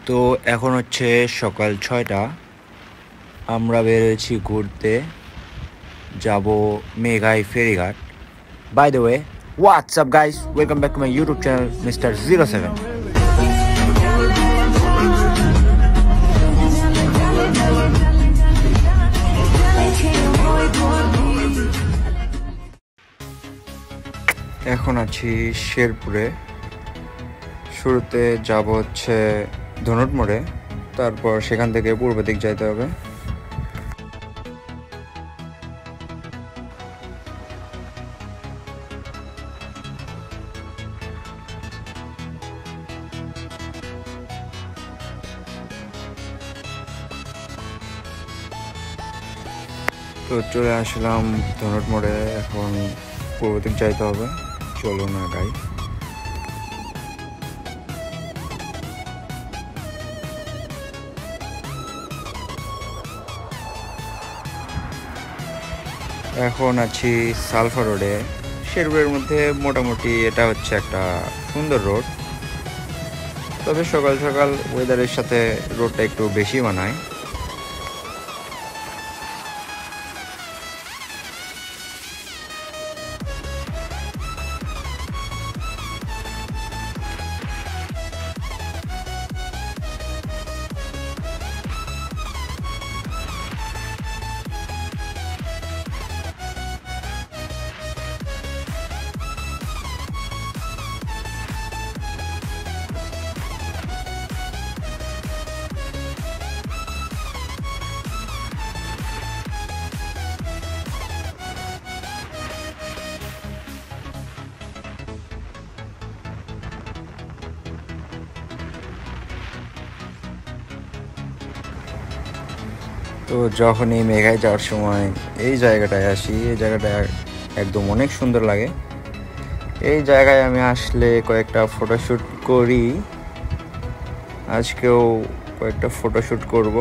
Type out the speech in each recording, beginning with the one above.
তো এখন হচ্ছে সকাল 6টা। আমরা বের হয়েছি ঘুরতে, যাব মেঘাই ফেরিঘাট। By the way, what's up guys, welcome back to my YouTube channel mister 07। এখন আছি শেরপুরে। শুরুতে যাব হচ্ছে ধনুট মোড়ে, তারপর সেখান থেকে পূর্ব দিক যাইতে হবে। তো চলে আসলাম ধনুট মোড়ে, এখন পূর্ব দিক যাইতে হবে। চলো না গাই। এখন আছি সালফা রোডে। শেরপুরের মধ্যে মোটামুটি এটা হচ্ছে একটা সুন্দর রোড, তবে সকাল সকাল ওয়েদারের সাথে রোডটা একটু বেশি মানায়। তো যখনই মেঘায় যাওয়ার সময় এই জায়গাটায় আসি, এই জায়গাটা একদম অনেক সুন্দর লাগে। এই জায়গায় আমি আসলে কয়েকটা ফটোশ্যুট করি। আজকেও কয়েকটা ফটোশ্যুট করব,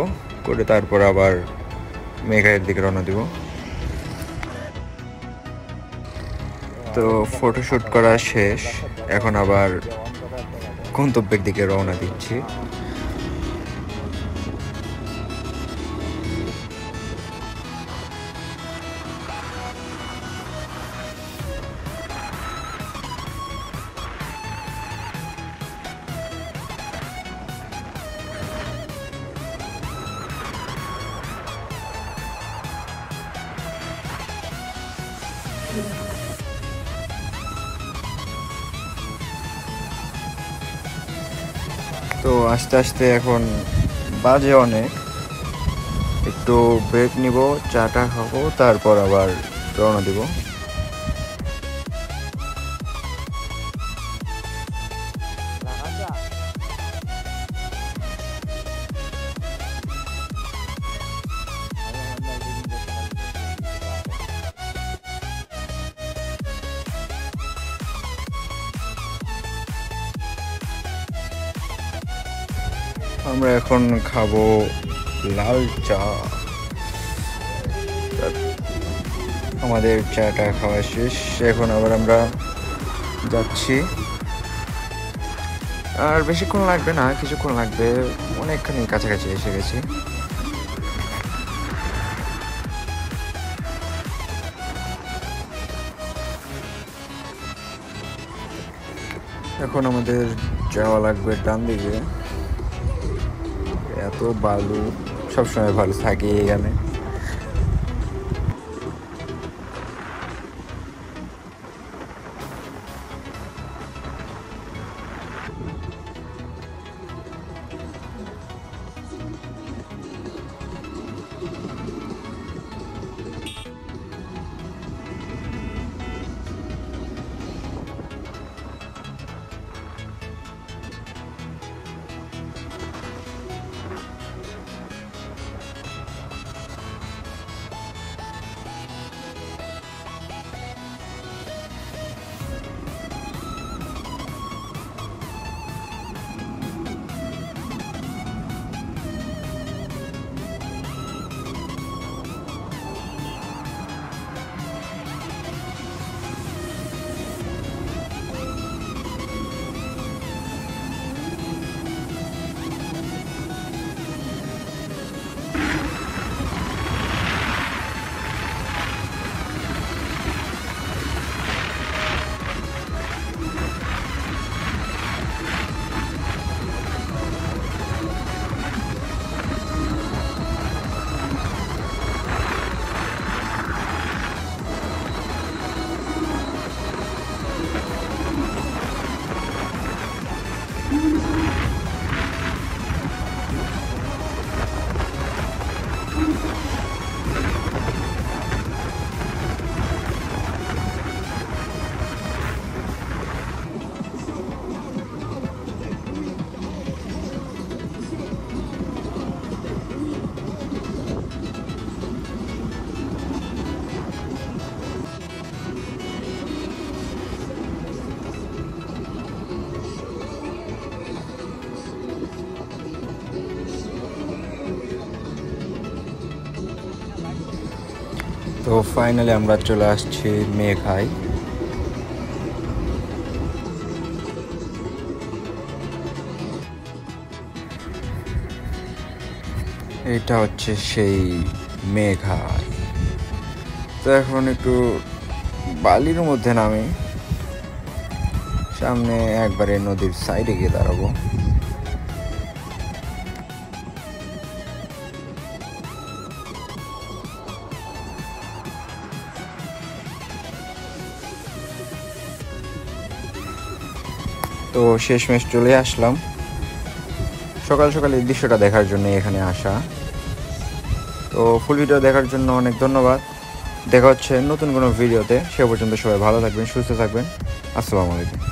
করে তারপর আবার মেঘায়ের দিকে রওনা দিব। তো ফটোশ্যুট করা শেষ, এখন আবার গন্তব্যের দিকে রওনা দিচ্ছি। তো আস্তে আস্তে এখন বাজে অনেক, একটু ব্রেক নিব, চাটা খাবো, তারপর আবার রওনা দিব। আমরা এখন খাবো লাল চা। আমাদের চাটা খাওয়া শেষ, এখন আবার আমরা যাচ্ছি। আর বেশিক্ষণ লাগবে না, কিছুক্ষণ লাগবে, অনেকখানি কাছাকাছি এসে গেছি। এখন আমাদের যাওয়া লাগবে ডান দিকে। এত বালু, সবসময় ভালো থাকে এখানে। তো ফাইনালি আমরা চলে আসছি মেঘায়। এটা হচ্ছে সেই মেঘায়। তো এখন একটু বালির মধ্যে নামে সামনে একবারে নদীর সাইডে গিয়ে দাঁড়াবো। তো শেষমেশ চলে আসলাম। সকাল সকাল এই দৃশ্যটা দেখার জন্য এখানে আসা। তো ফুল ভিডিও দেখার জন্য অনেক ধন্যবাদ। দেখা হচ্ছে নতুন কোনো ভিডিওতে। সে পর্যন্ত সবাই ভালো থাকবেন, সুস্থ থাকবেন। আসসালামু আলাইকুম।